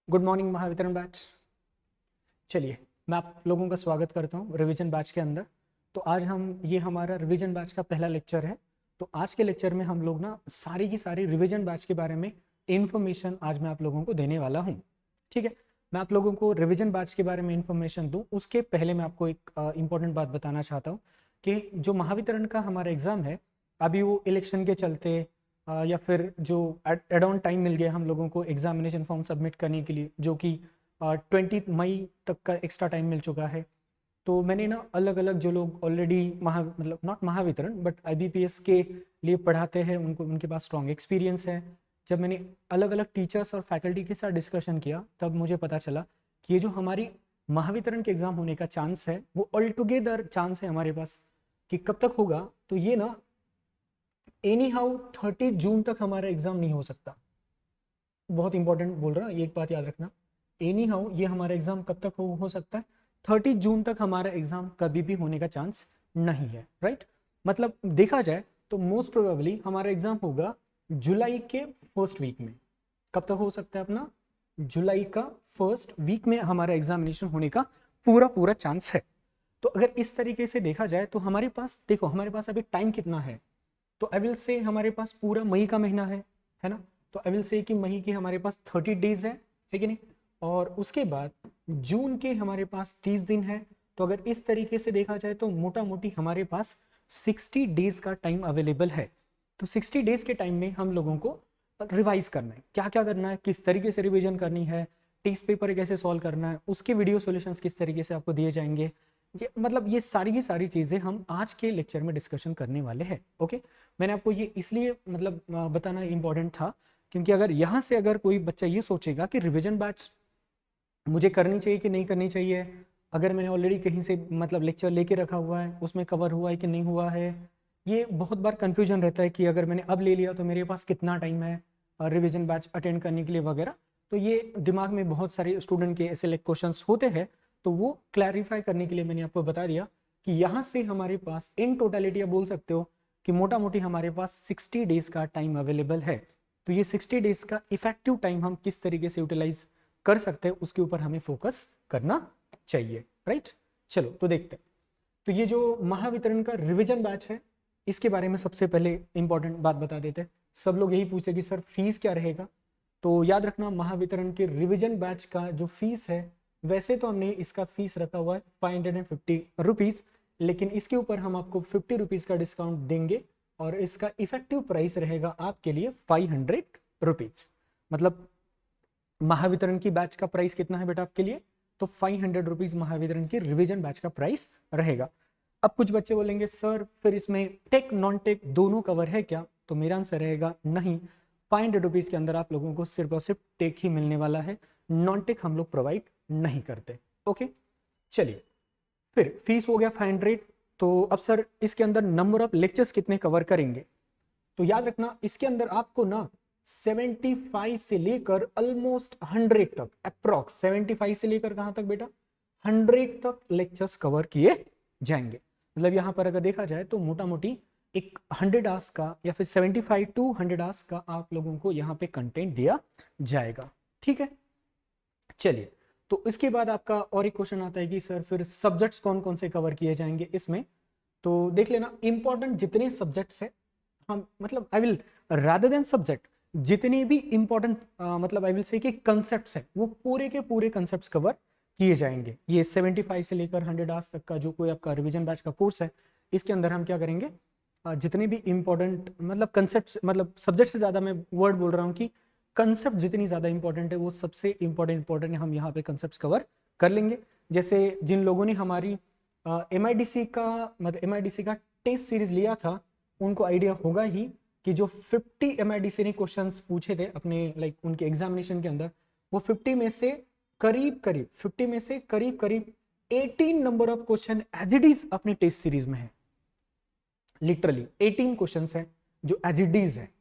Good morning Mahavitaran batch. चलिए मैं आप लोगों का स्वागत करता हूँ रिवीजन बैच के अंदर। तो आज ये हमारा रिवीजन बैच का पहला लेक्चर है। तो आज के लेक्चर में हम लोग ना सारी की सारी रिवीजन बैच के बारे में इंफॉर्मेशन आज मैं आप लोगों को देने वाला हूँ। ठीक है, मैं आप लोगों को रिवीजन बैच के बारे में इंफॉर्मेशन दूँ उसके पहले मैं आपको एक इंपॉर्टेंट बात बताना चाहता हूँ कि जो महावितरण का हमारा एग्ज़ाम है, अभी वो इलेक्शन के चलते या फिर जो एड ऑन टाइम मिल गया हम लोगों को एग्जामिनेशन फॉर्म सबमिट करने के लिए, जो कि 20 मई तक का एक्स्ट्रा टाइम मिल चुका है। तो मैंने ना अलग अलग जो लोग ऑलरेडी मतलब नॉट महावितरण बट IBPS के लिए पढ़ाते हैं, उनको उनके पास स्ट्रॉन्ग एक्सपीरियंस है। जब मैंने अलग अलग टीचर्स और फैकल्टी के साथ डिस्कशन किया तब मुझे पता चला कि ये जो हमारी महावितरण के एग्ज़ाम होने का चांस है वो ऑल टुगेदर चांस है हमारे पास कि कब तक होगा। तो ये ना एनी हाउ 30 जून तक हमारा एग्ज़ाम नहीं हो सकता। बहुत इंपॉर्टेंट बोल रहा, ये एक बात याद रखना। एनी हाउ ये हमारा एग्ज़ाम कब तक हो सकता है? 30 जून तक हमारा एग्ज़ाम कभी भी होने का चांस नहीं है, राइट। मतलब देखा जाए तो मोस्ट प्रोबेबली हमारा एग्ज़ाम होगा जुलाई के फर्स्ट वीक में। कब तक हो सकता है अपना? जुलाई का फर्स्ट वीक में हमारा एग्जामिनेशन होने का पूरा पूरा चांस है। तो अगर इस तरीके से देखा जाए तो हमारे पास देखो, हमारे पास अभी टाइम कितना है। तो आई विल से हमारे पास पूरा मई का महीना है ना। तो आई विल से कि मई के हमारे पास 30 डेज है कि नहीं। और उसके बाद जून के हमारे पास 30 दिन है। तो अगर इस तरीके से देखा जाए तो मोटा मोटी हमारे पास 60 डेज का टाइम अवेलेबल है। तो 60 डेज के टाइम में हम लोगों को रिवाइज करना है, क्या क्या करना है, किस तरीके से रिवीजन करनी है, टेस्ट पेपर कैसे सॉल्व करना है, उसके वीडियो सॉल्यूशंस किस तरीके से आपको दिए जाएंगे। ये मतलब ये सारी की सारी चीज़ें हम आज के लेक्चर में डिस्कशन करने वाले हैं। ओके, मैंने आपको ये इसलिए मतलब बताना इम्पोर्टेंट था क्योंकि अगर यहाँ से अगर कोई बच्चा ये सोचेगा कि रिवीजन बैच मुझे करनी चाहिए कि नहीं करनी चाहिए, अगर मैंने ऑलरेडी कहीं से मतलब लेक्चर लेके रखा हुआ है उसमें कवर हुआ है कि नहीं हुआ है, ये बहुत बार कन्फ्यूजन रहता है कि अगर मैंने अब ले लिया तो मेरे पास कितना टाइम है रिवीजन बैच अटेंड करने के लिए वगैरह। तो ये दिमाग में बहुत सारे स्टूडेंट के ऐसे क्वेश्चन होते हैं। तो वो क्लैरिफाई करने के लिए मैंने आपको बता दिया कि यहाँ से हमारे पास इन टोटलिटी आप बोल सकते हो कि मोटा मोटी हमारे पास 60 डेज का टाइम अवेलेबल है। तो ये 60 डेज का इफेक्टिव टाइम हम किस तरीके से यूटिलाइज कर सकते हैं उसके ऊपर हमें फोकस करना चाहिए, राइट। चलो तो देखते हैं। तो ये जो महावितरण का रिवीजन बैच है इसके बारे में सबसे पहले इंपॉर्टेंट बात बता देते हैं। सब लोग यही पूछते कि सर फीस क्या रहेगा। तो याद रखना महावितरण के रिवीजन बैच का जो फीस है, वैसे तो हमने इसका फीस रखा हुआ है 550 रुपीज़, लेकिन इसके ऊपर हम आपको 50 रुपीज़ का डिस्काउंट देंगे और इसका इफेक्टिव प्राइस रहेगा आपके लिए 500 रुपीज़। मतलब महावितरण की बैच का प्राइस कितना है बेटा आपके लिए? तो 500 रुपीज़ महावितरण की रिवीजन बैच का प्राइस रहेगा। अब कुछ बच्चे बोलेंगे सर फिर इसमें टेक नॉन टेक दोनों कवर है क्या? तो मेरा आंसर रहेगा नहीं। 500 रुपीज़ के अंदर आप लोगों को सिर्फ और सिर्फ टेक ही मिलने वाला है, नॉन टेक हम लोग प्रोवाइड नहीं करते। ओके, चलिए फिर फीस हो गया 500। तो अब सर इसके अंदर नंबर ऑफ लेक्चर्स कितने कवर करेंगे? तो याद रखना इसके अंदर आपको ना 75 से लेकर ऑलमोस्ट 100 तक, अप्रॉक्स 75 से लेकर कहां तक बेटा? 100 तक लेक्चर्स कवर किए जाएंगे। मतलब यहां पर अगर देखा जाए तो मोटा मोटी एक 100 आवर्स का या फिर 75 टू 100 आवर्स का आप लोगों को यहाँ पे कंटेंट दिया जाएगा। ठीक है, चलिए। तो इसके बाद आपका और एक क्वेश्चन आता है कि सर फिर सब्जेक्ट्स कौन कौन से कवर किए जाएंगे इसमें। तो देख लेना इंपॉर्टेंट जितने सब्जेक्ट्स है हम मतलब I will rather than subject, जितने भी इंपॉर्टेंट मतलब आई विल से कि कंसेप्ट्स है वो पूरे के पूरे कंसेप्ट्स कवर किए जाएंगे। ये 75 से लेकर 100 आवर्स तक का जो कोई आपका रिवीजन बैच का कोर्स है इसके अंदर हम क्या करेंगे, जितने भी इंपॉर्टेंट मतलब कंसेप्ट मतलब सब्जेक्ट से ज़्यादा मैं वर्ड बोल रहा हूँ कि कंसेप्ट जितनी ज़्यादा इंपॉर्टेंट है वो सबसे इंपॉर्टेंट हम यहाँ पे कंसेप्ट कवर कर लेंगे। जैसे जिन लोगों ने हमारी MIDC का मतलब MIDC का टेस्ट सीरीज लिया था उनको आइडिया होगा ही कि जो 50 MIDC ने क्वेश्चंस पूछे थे अपने लाइक उनके एग्जामिनेशन के अंदर, वो 50 में से करीब करीब 18 number of question as it is अपने टेस्ट सीरीज में है। लिटरली 18 क्वेश्चन है जो एज इट इज है।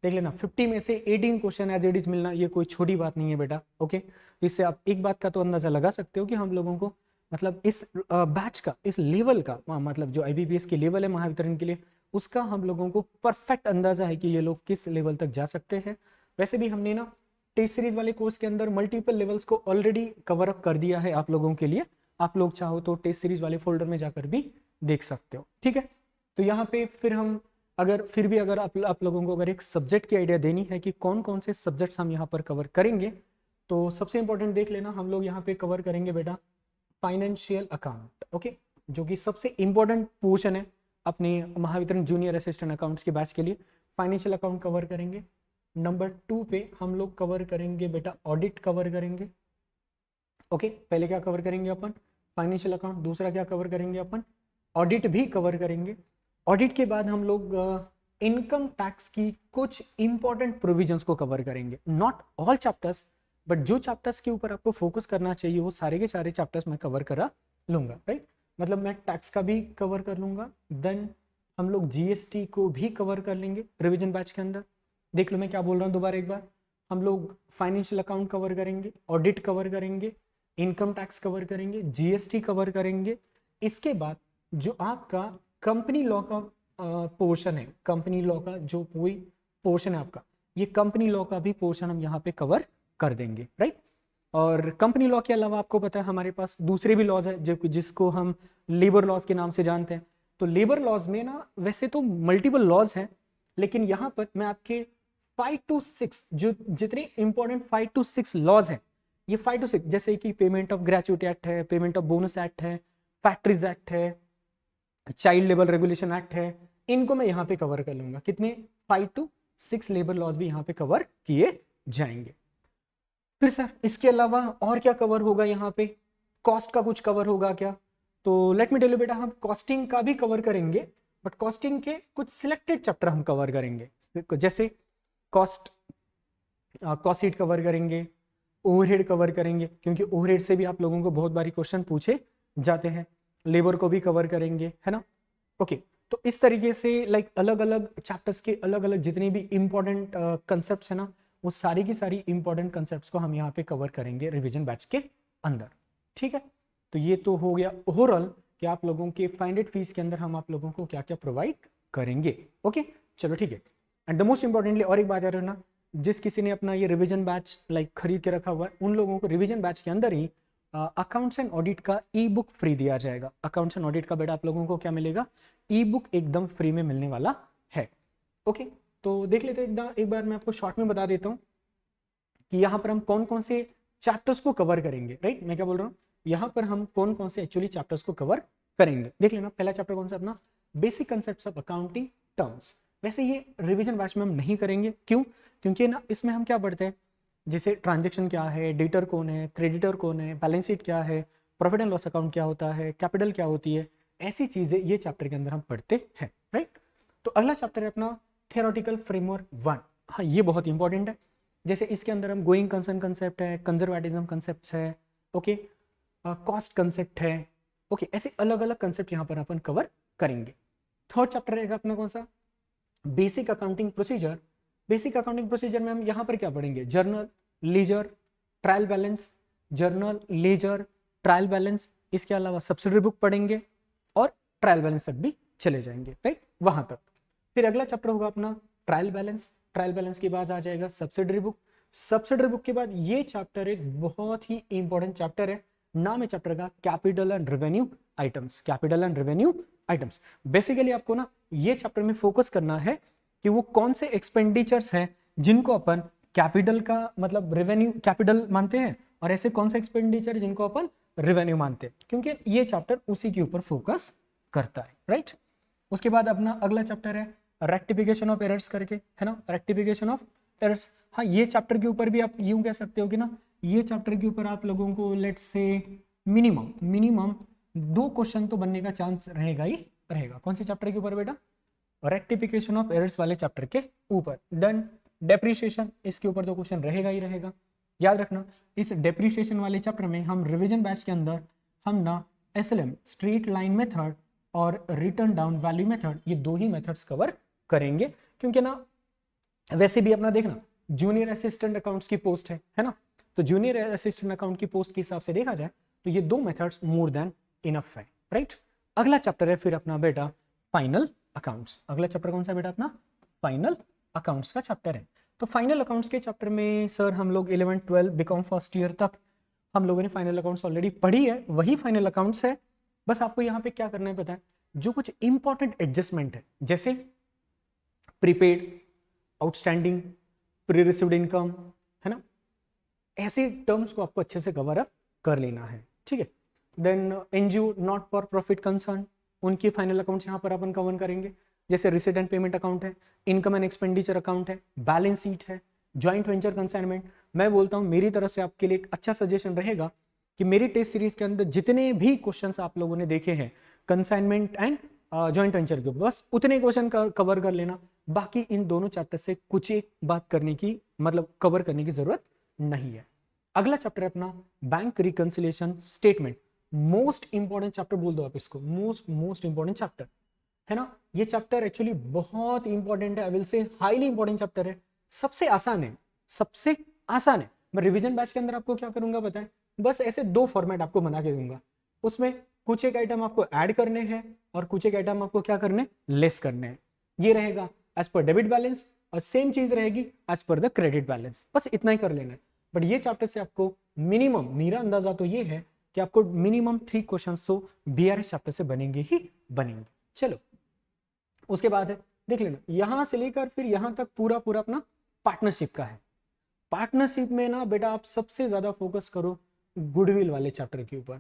देख लेना 50 में से 18 क्वेश्चन एज इट इज मिलना ये कोई छोटी बात नहीं है बेटा। ओके, तो इससे आप एक बात का तो अंदाजा लगा सकते हो कि हम लोगों को मतलब इस बैच का इस लेवल का मतलब जो IBPS की लेवल है महावितरण के लिए उसका हम लोगों को परफेक्ट अंदाजा है कि ये लोग किस लेवल तक जा सकते हैं। वैसे भी हमने ना टेस्ट सीरीज वाले कोर्स के अंदर मल्टीपल लेवल्स को ऑलरेडी कवर अप कर दिया है आप लोगों के लिए। आप लोग चाहो तो टेस्ट सीरीज वाले फोल्डर में जाकर भी देख सकते हो, ठीक है। तो यहाँ पे फिर हम अगर आप लोगों को अगर एक सब्जेक्ट की आइडिया देनी है कि कौन कौन से सब्जेक्ट्स हम यहाँ पर कवर करेंगे, तो सबसे इंपॉर्टेंट देख लेना, हम लोग यहाँ पे कवर करेंगे बेटा फाइनेंशियल अकाउंट, ओके, जो कि सबसे इंपॉर्टेंट पोर्शन है अपने महावितरण जूनियर असिस्टेंट अकाउंट्स के बैच के लिए। फाइनेंशियल अकाउंट कवर करेंगे। नंबर 2 पे हम लोग कवर करेंगे बेटा ऑडिट कवर करेंगे, ओके। पहले क्या कवर करेंगे अपन, फाइनेंशियल अकाउंट। दूसरा क्या कवर करेंगे अपन, ऑडिट भी कवर करेंगे। ऑडिट के बाद हम लोग इनकम टैक्स की कुछ इंपॉर्टेंट प्रोविजंस को कवर करेंगे। नॉट ऑल चैप्टर्स, बट जो चैप्टर्स के ऊपर आपको फोकस करना चाहिए वो सारे के सारे चैप्टर्स मैं कवर करा लूंगा, राइट। मतलब मैं टैक्स का भी कवर कर लूंगा, देन हम लोग जीएसटी को भी कवर कर लेंगे रिवीजन बैच के अंदर। देख लो मैं क्या बोल रहा हूँ दोबारा एक बार, हम लोग फाइनेंशियल अकाउंट कवर करेंगे, ऑडिट कवर करेंगे, इनकम टैक्स कवर करेंगे, जीएसटी कवर करेंगे। इसके बाद जो आपका कंपनी लॉ का पोर्शन है, कंपनी लॉ का जो कोई पोर्शन है आपका, ये कंपनी लॉ का भी पोर्शन हम यहाँ पे कवर कर देंगे, राइट। और कंपनी लॉ के अलावा आपको पता है हमारे पास दूसरे भी लॉज है जो जिसको हम लेबर लॉज के नाम से जानते हैं। तो लेबर लॉज में ना वैसे तो मल्टीपल लॉज हैं, लेकिन यहाँ पर मैं आपके 5 to 6 जो जितने इंपॉर्टेंट 5 to 6 लॉज हैं, ये 5 to 6 जैसे कि पेमेंट ऑफ ग्रेचुइटी एक्ट है, पेमेंट ऑफ बोनस एक्ट है, फैक्ट्रीज एक्ट है, चाइल्ड लेबर रेगुलेशन एक्ट है, इनको मैं यहाँ पे कवर कर लूंगा। कितने, 5 to 6 लेबर लॉज भी यहाँ पे कवर किए जाएंगे। फिर सर इसके अलावा और क्या कवर होगा यहाँ पे, कॉस्ट का कुछ कवर होगा क्या? तो लेट मी टेल यू बेटा, हम कॉस्टिंग का भी कवर करेंगे, बट कॉस्टिंग के कुछ सिलेक्टेड चैप्टर हम कवर करेंगे, जैसे कॉस्ट शीट कवर करेंगे, ओवरहेड कवर करेंगे, क्योंकि ओवरहेड से भी आप लोगों को बहुत बारी क्वेश्चन पूछे जाते हैं। लेबर को भी कवर करेंगे, है ना, ओके। तो इस तरीके से लाइक अलग अलग चैप्टर्स के अलग अलग जितने भी इंपॉर्टेंट कंसेप्ट है ना, वो सारी की सारी इंपॉर्टेंट कंसेप्ट्स को हम यहाँ पे कवर करेंगे रिवीजन बैच के अंदर, ठीक है। तो ये तो हो गया ओवरऑल कि आप लोगों के फाइंडेड फीस के अंदर हम आप लोगों को क्या क्या प्रोवाइड करेंगे, ओके। चलो ठीक है। एंड द मोस्ट इंपॉर्टेंटली और एक बात याद रखना, जिस किसी ने अपना ये रिवीजन बैच लाइक खरीद के रखा हुआ है, उन लोगों को रिवीजन बैच के अंदर ही अकाउंट्स एंड ऑडिट का ई बुक फ्री दिया जाएगा। अकाउंट्स एंड ऑडिट का बेटा आप लोगों को क्या मिलेगा, ई बुक एकदम फ्री में मिलने वाला है, ओके। तो देख लेते हैं एक बार मैं आपको शॉर्ट में बता देता हूँ कि यहाँ पर हम कौन कौन से चैप्टर्स को कवर करेंगे, राइट। मैं क्या बोल रहा हूँ, यहाँ पर हम कौन कौन से एक्चुअली चैप्टर्स को कवर करेंगे। देख लेना, पहला चैप्टर कौन सा अपना, basic concepts of accounting terms. वैसे ये रिवीजन बैच में हम नहीं करेंगे, क्यों, क्योंकि ना इसमें हम क्या पढ़ते हैं, जैसे ट्रांजेक्शन क्या है, डेटर कौन है, क्रेडिटर कौन है, बैलेंस शीट क्या है, प्रॉफिट एंड लॉस अकाउंट क्या होता है, कैपिटल क्या होती है, ऐसी चीजें ये चैप्टर के अंदर हम पढ़ते हैं, राइट। तो अगला चैप्टर है अपना थियोरेटिकल फ्रेमवर्क 1। हाँ, ये बहुत इंपॉर्टेंट है। जैसे इसके अंदर हम गोइंग कंसर्न कंसेप्ट है, कंजर्वेटिज्म कंसेप्ट है, ओके, कॉस्ट कंसेप्ट है, ओके, ऐसे अलग अलग कंसेप्ट यहाँ पर अपन कवर करेंगे। थर्ड चैप्टर रहेगा अपना कौन सा, basic accounting procedure. Basic accounting procedure में हम यहाँ पर क्या पढ़ेंगे, journal, ledger, trial balance, journal, ledger, trial balance, इसके अलावा सब्सिडरी बुक पढ़ेंगे और ट्रायल बैलेंस तक भी चले जाएंगे, राइट, वहां तक। फिर अगला चैप्टर होगा अपना ट्रायल बैलेंस। ट्रायल बैलेंस के बाद आ जाएगा सब्सिडरी बुक। सब्सिडरी बुक के बाद ये चैप्टर एक बहुत ही इंपॉर्टेंट चैप्टर है, नाम है चैप्टर का capital and revenue items. Capital and revenue items, basically आपको ना ये चैप्टर में फोकस करना है कि वो कौन से एक्सपेंडिचर्स हैं जिनको अपन कैपिटल का मतलब रेवेन्यू कैपिटल मानते हैं, और ऐसे कौन से एक्सपेंडिचर जिनको अपन रेवेन्यू मानते हैं, क्योंकि ये चैप्टर उसी के यूपर फोकस करता है, राइट। उसके बाद अपना अगला चैप्टर है रेक्टिफिकेशन ऑफ एरर्स करके, है ना, रेक्टिफिकेशन ऑफ एरर्स। हाँ, ये चैप्टर के ऊपर भी आप यूं कह सकते हो कि ना, ये चैप्टर के ऊपर आप लोगों को लेट्स से मिनिमम 2 क्वेश्चन तो बनने का चांस रहेगा ही रहेगा। कौन से चैप्टर के ऊपर बेटा, रेक्टिफिकेशन ऑफ एरर्स वाले चैप्टर के ऊपर। देन डेप्रिसिएशन, इसके ऊपर तो क्वेश्चन रहेगा ही रहेगा। याद रखना, इस डेप्रिसिएशन वाले चैप्टर में हम रिवीजन बैच के अंदर हम ना एसएलएम, स्ट्रेट लाइन मेथड और रिटर्न डाउन वैल्यू मेथड, ये 2 ही मेथड्स कवर करेंगे, क्योंकि ना वैसे भी अपना देखना जूनियर असिस्टेंट अकाउंट्स की पोस्ट है ना, तो जूनियर असिस्टेंट अकाउंट की पोस्ट के हिसाब से देखा जाए तो ये 2 मेथड्स मोर देन इनफ है, राइट। अगला चैप्टर है फिर अपना बेटा फाइनल अकाउंट्स। अगला चैप्टर कौन सा बेटा अपना, फाइनल अकाउंट्स का चैप्टर है। तो फाइनल अकाउंट्स के चैप्टर में सर हम लोग 11 12 बीकॉम फर्स्ट ईयर तक हम लोगों ने फाइनल अकाउंट्स ऑलरेडी पढ़ी है, वही फाइनल अकाउंट्स है। बस आपको यहाँ पे क्या करना है पता है, जो कुछ इंपॉर्टेंट एडजस्टमेंट है जैसे prepaid, outstanding, pre received income, है ना, ऐसे टर्म्स को आपको अच्छे से कवर अप कर लेना है, ठीक है। Then NGO not for profit concern, उनकी फाइनल अकाउंट्स यहाँ पर अपन कवर करेंगे, जैसे रिसीट एंड पेमेंट अकाउंट है, इनकम एंड एक्सपेंडिचर अकाउंट है, बैलेंस शीट है, ज्वाइंट वेंचर कंसाइनमेंट। मैं बोलता हूँ मेरी तरफ से आपके लिए एक अच्छा सजेशन रहेगा कि मेरी टेस्ट सीरीज के अंदर जितने भी क्वेश्चंस आप लोगों ने देखे हैं कंसाइनमेंट एंड ज्वाइंट वेंचर के, बस उतने क्वेश्चन कवर कर लेना। बाकी इन दोनों चैप्टर से कुछ एक बात करने की मतलब कवर करने की जरूरत नहीं है। अगला चैप्टर है अपना bank reconciliation statement, most important chapter बोल दो आप इसको, मोस्ट इंपॉर्टेंट चैप्टर है ना। ये चैप्टर एक्चुअली बहुत इंपॉर्टेंट है, I will say highly important chapter है, सबसे आसान है, सबसे आसान है। मैं रिवीजन बैच के अंदर आपको क्या करूंगा बताएं, बस ऐसे दो फॉर्मेट आपको बना के दूंगा, उसमें कुछ एक आइटम आपको ऐड करने हैं और कुछ एक आइटम आपको क्या करने, लेस करने हैं। ये रहेगा एज पर डेबिट बैलेंस और सेम चीज रहेगी as per the credit balance, बस इतना ही कर लेना है। बट ये चैप्टर से आपको मिनिमम, मेरा अंदाजा तो ये है कि आपको मिनिमम 3 क्वेश्चंस तो बीआरएस चैप्टर से बनेंगे ही बनेंगे। चलो उसके बाद है देख लेना, यहां से लेकर फिर यहां तक पूरा पूरा अपना पार्टनरशिप का है। पार्टनरशिप में ना बेटा आप सबसे ज्यादा फोकस करो गुडविल वाले चैप्टर के ऊपर।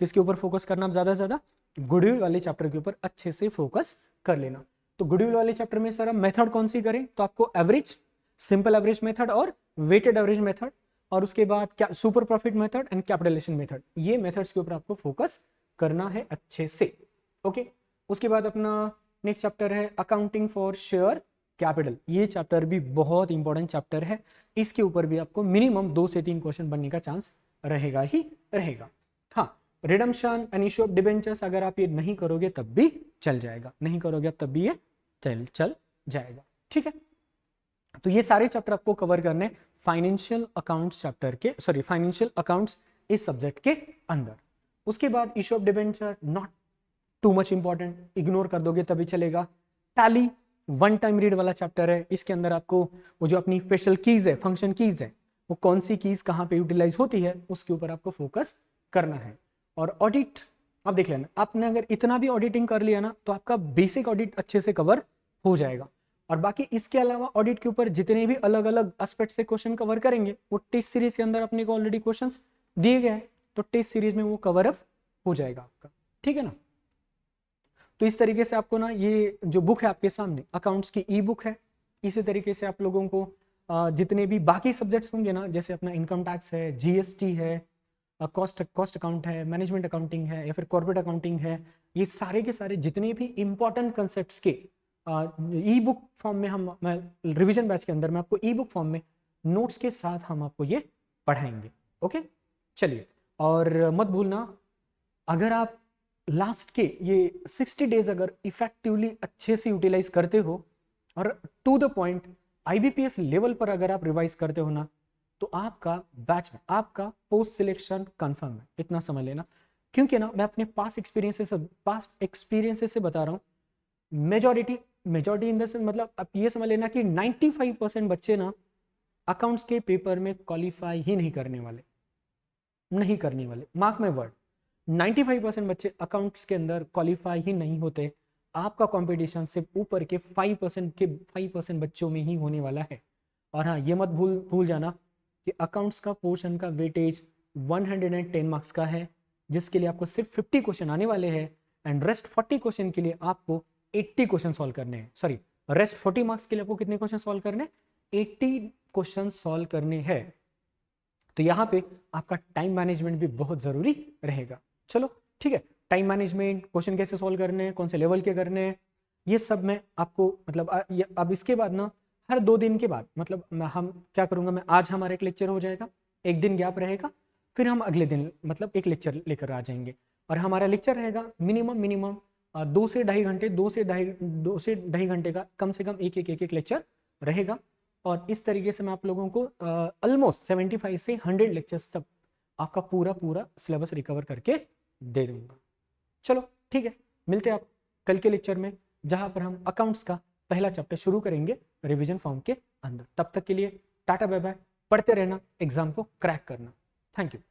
किसके ऊपर फोकस करना आप ज्यादा से ज्यादा, गुडविल वाले चैप्टर के ऊपर अच्छे से फोकस कर लेना। तो गुडविल वाले चैप्टर में सर हम मेथड कौन सी करें, तो आपको एवरेज, सिंपल एवरेज मेथड और वेटेड एवरेज मेथड, और उसके बाद क्या super profit method and capitalisation method, ये मेथड्स के ऊपर आपको फोकस करना है अच्छे से। ओके, उसके बाद अपना नेक्स्ट चैप्टर है अकाउंटिंग फॉर शेयर कैपिटल। ये चैप्टर भी बहुत इंपॉर्टेंट चैप्टर है, इसके ऊपर भी आपको मिनिमम 2 से 3 क्वेश्चन बनने का चांस रहेगा ही रहेगा। हाँ, redemption and issue of debentures अगर आप ये नहीं करोगे तब भी चल जाएगा, नहीं करोगे अब तब भी ये चल जाएगा, ठीक है। तो ये सारे चैप्टर आपको कवर करने फाइनेंशियल अकाउंट्स चैप्टर के, सॉरी फाइनेंशियल अकाउंट्स इस सब्जेक्ट के अंदर। उसके बाद issue of debenture not too much important, ignore कर दोगे तभी चलेगा। टैली वन टाइम रीड वाला चैप्टर है, इसके अंदर आपको वो जो अपनी स्पेशल कीज है, फंक्शन कीज है, वो कौन सी कीज कहाँ पे यूटिलाइज होती है उसके ऊपर आपको फोकस करना है। और ऑडिट आप देख लेना, आपने अगर इतना भी ऑडिटिंग कर लिया ना तो आपका बेसिक ऑडिट अच्छे से कवर हो जाएगा। और बाकी इसके अलावा ऑडिट के ऊपर जितने भी अलग अलग एस्पेक्ट से क्वेश्चन कवर करेंगे वो टेस्ट सीरीज के अंदर अपने को ऑलरेडी क्वेश्चंस दिए गए हैं, तो टेस्ट सीरीज में वो कवर अप हो जाएगा आपका, ठीक है ना। तो इस तरीके से आपको ना ये जो बुक है आपके सामने अकाउंट्स की ई बुक है, इसी तरीके से आप लोगों को जितने भी बाकी सब्जेक्ट्स होंगे ना, जैसे अपना इनकम टैक्स है, जीएसटी है, कॉस्ट अकाउंट है, मैनेजमेंट अकाउंटिंग है या फिर कॉर्पोरेट अकाउंटिंग है, ये सारे के सारे जितने भी इंपॉर्टेंट कंसेप्ट्स के ई बुक फॉर्म में हम, मैं रिवीजन बैच के अंदर मैं आपको ई बुक फॉर्म में नोट्स के साथ हम आपको ये पढ़ाएंगे। ओके, चलिए, और मत भूलना अगर आप लास्ट के ये 60 डेज अगर इफेक्टिवली अच्छे से यूटिलाइज करते हो और to the point IBPS level पर अगर आप रिवाइज करते हो ना, तो आपका बैच में आपका पोस्ट सिलेक्शन कंफर्म है, इतना समझ लेना। क्योंकि ना मैं अपने पास्ट एक्सपीरियंसेस से बता रहा हूँ, मेजॉरिटी इन द सेंस, मतलब आप ये समझ लेना कि 95% बच्चे ना अकाउंट्स के पेपर में क्वालिफाई ही नहीं करने वाले, मार्क माय वर्ड, 95% बच्चे अकाउंट्स के अंदर क्वालिफाई ही नहीं होते। आपका कंपटीशन सिर्फ ऊपर के 5% बच्चों में ही होने वाला है। और हाँ, ये मत भूल जाना कि अकाउंट्स का पोर्शन का वेटेज 110 मार्क्स का है, जिसके लिए आपको सिर्फ 50 क्वेश्चन आने वाले हैं एंड रेस्ट 40 क्वेश्चन के लिए आपको 80 क्वेश्चन सॉल्व करने हैं। सॉरी, रेस्ट 40 मार्क्स के लिए आपको कितने क्वेश्चन सॉल्व करने, 80 क्वेश्चन सॉल्व करने हैं। तो यहाँ पे आपका टाइम मैनेजमेंट भी बहुत जरूरी रहेगा। चलो ठीक है, टाइम मैनेजमेंट, क्वेश्चन कैसे सॉल्व करने हैं, कौन से लेवल के करने हैं, ये सब मैं आपको मतलब अब इसके बाद ना हर 2 दिन के बाद, मतलब हम क्या करूँगा, मैं आज हमारा एक लेक्चर हो जाएगा, एक दिन गैप रहेगा, फिर हम अगले दिन मतलब एक लेक्चर लेकर आ जाएंगे। और हमारा लेक्चर रहेगा मिनिमम 2 से ढाई घंटे, 2 से ढाई घंटे का कम से कम एक लेक्चर रहेगा। और इस तरीके से मैं आप लोगों को ऑलमोस्ट 75 से 100 लेक्चर्स तक आपका पूरा सिलेबस रिकवर करके दे दूंगा। चलो ठीक है, मिलते हैं आप कल के लेक्चर में, जहां पर हम अकाउंट्स का पहला चैप्टर शुरू करेंगे रिवीजन फॉर्म के अंदर। तब तक के लिए टाटा बाय बाय, पढ़ते रहना, एग्जाम को क्रैक करना। Thank you.